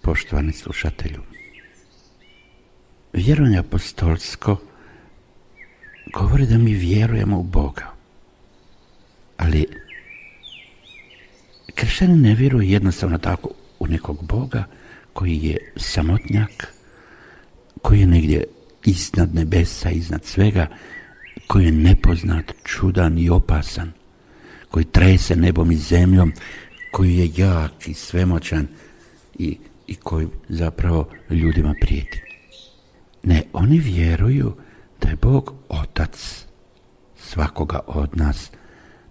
poštovani slušatelju. Vjerovanje apostolsko govori da mi vjerujemo u Boga. Ali kršćani ne vjeruju jednostavno tako u nekog Boga koji je samotnjak, koji je negdje iznad nebesa, iznad svega, koji je nepoznat, čudan i opasan, koji trese nebom i zemljom, koji je jak i svemoćan i koji zapravo ljudima prijeti. Ne, oni vjeruju da je Bog otac svakoga od nas.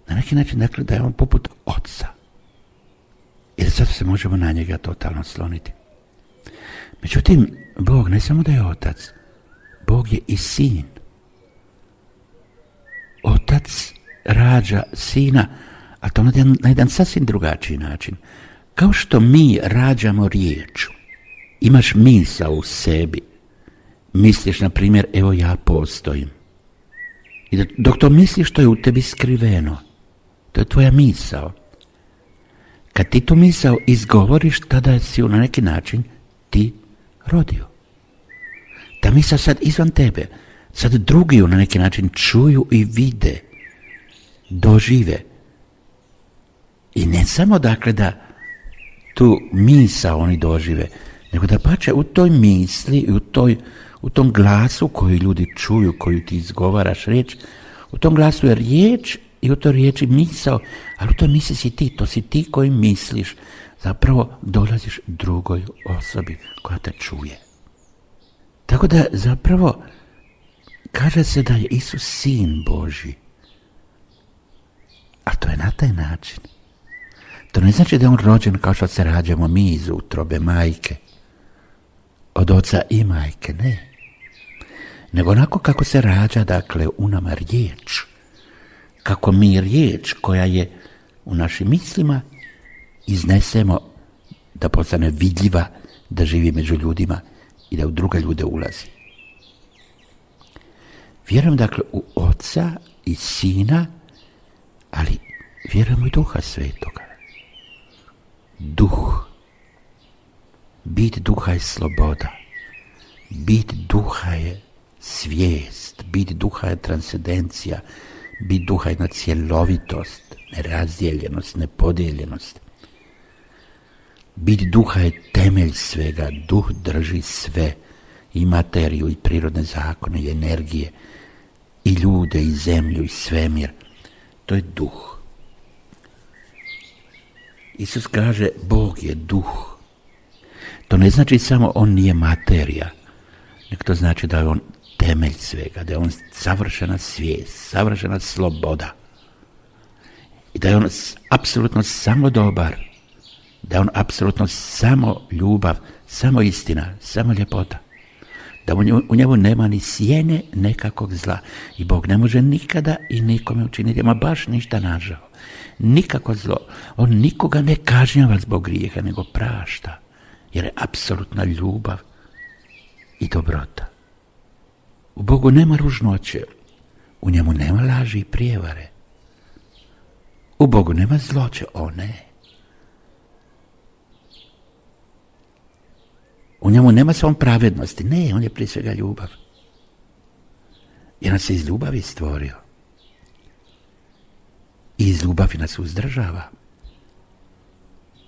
Na neki način, dakle, da je on poput oca. Jer sad se možemo na njega totalno sloniti. Međutim, Bog ne samo da je otac, Bog je i sin. Otac rađa sina, a to na jedan sasvim drugačiji način. Kao što mi rađamo riječu, imaš misao u sebi, misliš, na primjer, evo ja postojim. I dok to misliš, to je u tebi skriveno. To je tvoja misao. Kad ti tu misao izgovoriš, tada si na neki način ti rodio. Ta misao sad izvan tebe. Sad drugi ju na neki način čuju i vide, dožive. I ne samo dakle da tu misao oni dožive, nego da pače u toj misli i u tom glasu koji ljudi čuju, koju ti izgovaraš riječ, u tom glasu je riječ i u toj riječi misao, ali u toj misli si ti, to si ti koji misliš, zapravo dolaziš drugoj osobi koja te čuje. Tako da zapravo kaže se da je Isus sin Božji, a to je na taj način. To ne znači da je on rođen kao što se rađamo mi iz utrobe majke, od oca i majke, ne. Nego onako kako se rađa, dakle, u nama riječ. Kako mi riječ koja je u našim mislima iznesemo da postane vidljiva, da živi među ljudima i da u druge ljude ulazi. Vjerujem, dakle, u Oca i Sina, ali vjerujem i Duha Svetoga. Duh. Bit duha je sloboda. Bit duha je svijest. Bit duha je transcendencija. Bit duha je jedna cjelovitost, nerazdijeljenost, nepodijeljenost. Bit duha je temelj svega. Duh drži sve. I materiju, i prirodne zakone, i energije, i ljude, i zemlju, i svemir. To je duh. Isus kaže, Bog je duh. To ne znači samo on nije materija, nego to znači da je on temelj svega, da je on savršena svijest, savršena sloboda. I da je on apsolutno samo dobar, da je on apsolutno samo ljubav, samo istina, samo ljepota. Da u njemu nema ni sjene nekakvog zla. I Bog ne može nikada i nikome učiniti, ama baš ništa nažao. Nikako zlo. On nikoga ne kažnjava zbog grijeha, nego prašta. Jer je apsolutna ljubav i dobrota. U Bogu nema ružnoće. U njemu nema laži i prijevare. U Bogu nema zloće. O ne. U njemu nema samo pravednosti. Ne, on je prije svega ljubav. Jer nas se iz ljubavi stvorio. I iz ljubavi nas uzdržava.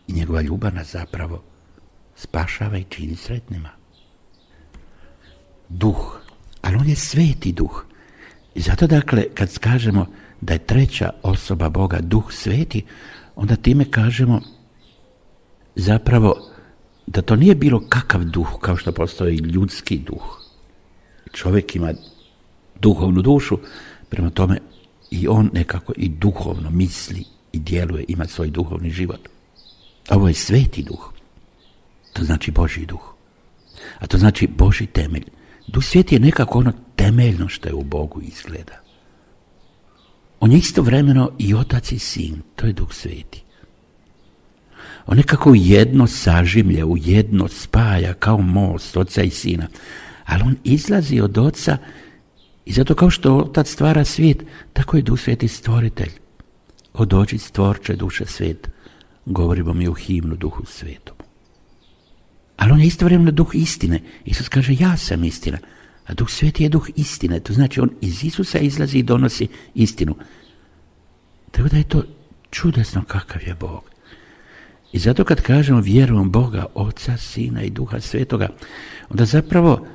I njegova ljubav nas zapravo spašava i čini sretnima. Duh. Ali on je sveti duh. I zato, dakle, kad kažemo da je treća osoba Boga Duh sveti, onda time kažemo zapravo da to nije bilo kakav duh, kao što postoji ljudski duh. Čovjek ima duhovnu dušu, prema tome i on nekako i duhovno misli i djeluje, ima svoj duhovni život. Ovo je sveti duh. To znači Božji duh. A to znači Božji temelj. Duh sveti je nekako ono temeljno što je u Bogu izgleda. On je istovremeno i otac i sin. To je Duh sveti. On nekako jedno sažimlje, u jedno spaja kao most oca i sina. Ali on izlazi od oca i zato kao što otac stvara svijet, tako je Duh sveti stvoritelj. O dođi stvorče duše svijet, govorimo mi u himnu Duhu svetom. Ali on je istovremeno duh istine. Isus kaže ja sam istina, a Duh Sveti je duh istine. To znači on iz Isusa izlazi i donosi istinu. Tako da je to čudesno kakav je Bog. I zato kad kažemo vjerujem Boga, Oca, Sina i Duha Svetoga, onda zapravo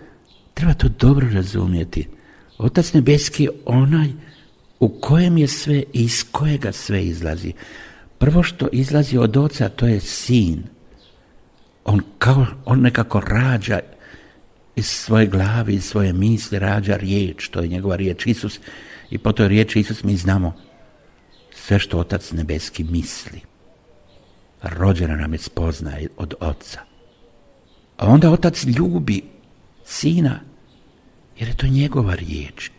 treba to dobro razumjeti. Otac Nebeski je onaj u kojem je sve i iz kojega sve izlazi. Prvo što izlazi od Oca, to je Sin. On nekako rađa iz svoje glavi, iz svoje misli, rađa riječ, to je njegova riječ Isus. I po toj riječi Isus mi znamo sve što Otac Nebeski misli. Rođena nam je spoznaja od Oca. A onda Otac ljubi Sina, jer je to njegova riječ.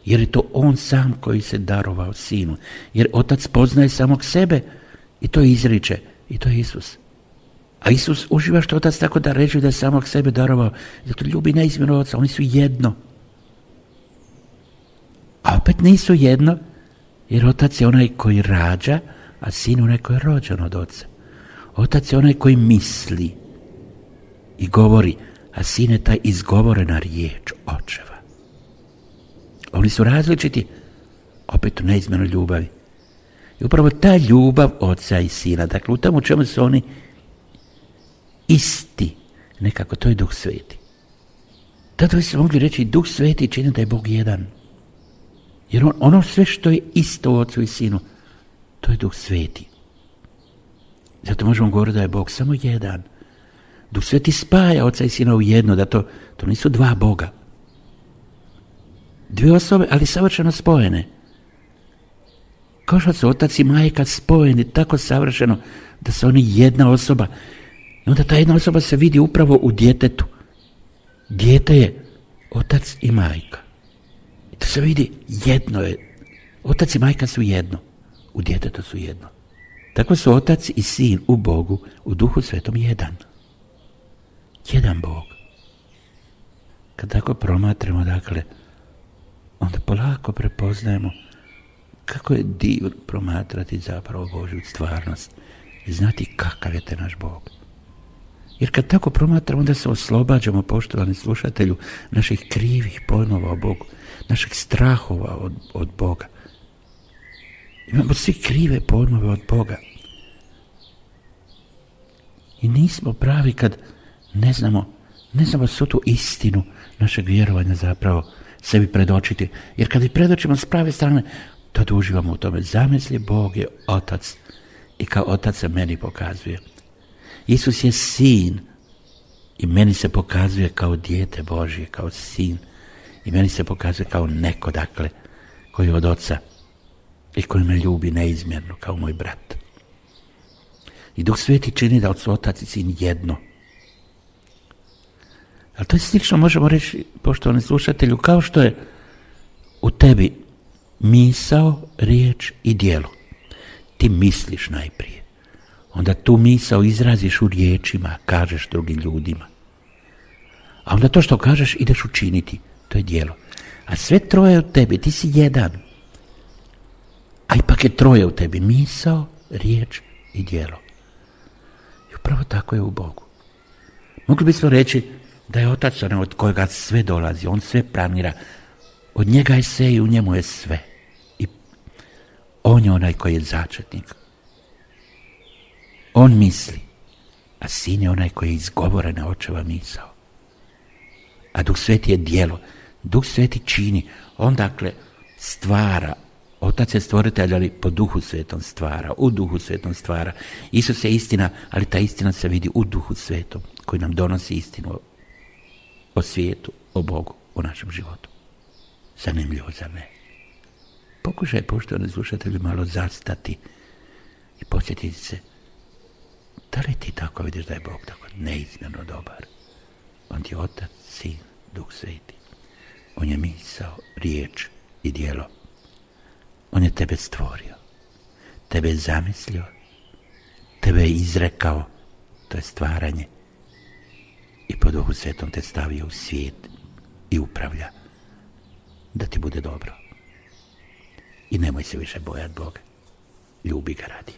Jer je to on sam koji se darovao Sinu. Jer Otac poznaje samog sebe i to izriče. I to je Isus. A Isus uživa što Otac tako da reče da je samog sebe darovao. Zato ljubi neizmjerno Oca. Oni su jedno. A opet nisu jedno, jer Otac je onaj koji rađa, a Sin je onaj koji je rođen od Oca. Otac je onaj koji misli i govori, a Sin je taj izgovorena riječ Očeva. Oni su različiti, opet u neizmjernoj ljubavi. I upravo ta ljubav Oca i Sina, dakle u tomu čemu su oni isti, nekako to je Duh Sveti. Tada bi se mogli reći Duh Sveti čini da je Bog jedan. Jer ono sve što je isto u Ocu i Sinu, to je Duh Sveti. Zato možemo govoriti da je Bog samo jedan. Duh Sveti spaja Oca i Sina u jedno, da to nisu dva Boga. Dvije osobe, ali savršeno spojene. Kao što su Otac i Majka spojeni tako savršeno da su oni jedna osoba. I onda ta jedna osoba se vidi upravo u djetetu. Dijete je Otac i Majka. I to se vidi, jedno je. Otac i Majka su jedno. U djetetu su jedno. Tako su Otac i Sin u Bogu, u Duhu Svetom jedan. Jedan Bog. Kad tako promatramo, dakle, onda polako prepoznajemo kako je divno promatrati zapravo Božju stvarnost i znati kakav je te naš Bog. Jer kad tako promatramo, onda se oslobađamo, poštovani slušatelju, naših krivih pojmova o Bogu, naših strahova od Boga. Imamo svi krive pojmove od Boga. I nismo pravi kad ne znamo svu tu istinu našeg vjerovanja zapravo sebi predočiti. Jer kad i predočimo s prave strane, tad uživamo u tome. Zamisli, Bog je Otac i kao Otac se meni pokazuje. Isus je Sin i meni se pokazuje kao dijete Božje, kao Sin. I meni se pokazuje kao neko, dakle, koji je od Oca i koji me ljubi neizmjerno, kao moj brat. I Duh Sveti čini da su Otac i Sin jedno. Ali to je slično, možemo reći, poštovani slušatelju, kao što je u tebi misao, riječ i djelo. Ti misliš najprije. Onda tu misao izraziš u riječima, kažeš drugim ljudima. A onda to što kažeš ideš učiniti. To je djelo. A sve troje u tebi, ti si jedan. A ipak je troje u tebi, misao, riječ i djelo. I upravo tako je u Bogu. Mogli bismo reći da je Otac onaj od kojega sve dolazi, on sve planira. Od njega je sve i u njemu je sve. I on je onaj koji je začetnik. On misli, a Sin je onaj koji je izgovorena Očeva misao. A Duh Sveti je djelo. Duh Sveti čini. On dakle stvara. Otac je stvoritelj, ali po Duhu Svetom stvara. U Duhu Svetom stvara. Isus je istina, ali ta istina se vidi u Duhu Svetom, koji nam donosi istinu o svijetu, o Bogu, o našem životu. Zanimljivo, zar ne? Pokušaj, poštovani slušatelji, malo zastati i podsjetiti se, da li ti tako vidiš da je Bog tako neizmjerno dobar? On ti je Otac, Sin, Duh Sveti. On je misao, riječ i djelo. On je tebe stvorio, tebe je zamislio, tebe je izrekao, to je stvaranje. I po Duhu Svetom te stavio u svijet i upravlja da ti bude dobro. I nemoj se više bojati Boga, ljubi ga radi.